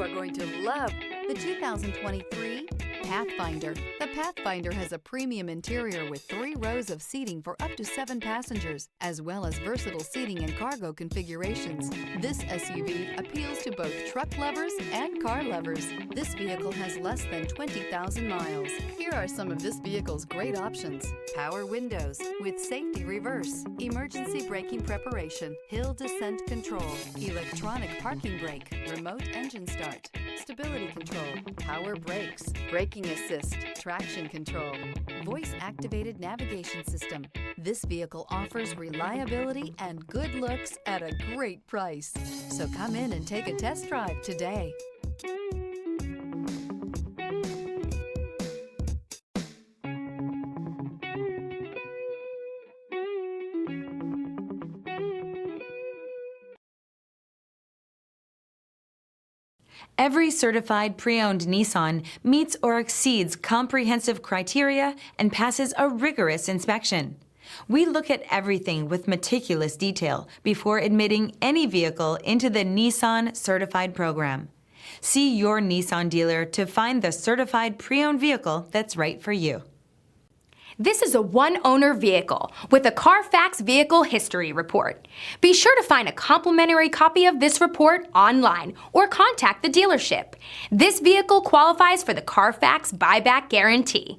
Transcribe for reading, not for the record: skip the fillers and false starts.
are going to love the 2023 Pathfinder. The Pathfinder has a premium interior with 3 rows of seating for up to 7 passengers, as well as versatile seating and cargo configurations. This SUV appeals to both truck lovers and car lovers. This vehicle has less than 20,000 miles. Here are some of this vehicle's great options: power windows with safety reverse, emergency braking preparation, hill descent control, electronic parking brake, remote engine start, stability control, power brakes, braking assist, traction control, voice-activated navigation system. This vehicle offers reliability and good looks at a great price. So come in and take a test drive today. Every certified pre-owned Nissan meets or exceeds comprehensive criteria and passes a rigorous inspection. We look at everything with meticulous detail before admitting any vehicle into the Nissan Certified Program. See your Nissan dealer to find the certified pre-owned vehicle that's right for you. This is a one-owner vehicle with a Carfax Vehicle History Report. Be sure to find a complimentary copy of this report online or contact the dealership. This vehicle qualifies for the Carfax Buyback Guarantee.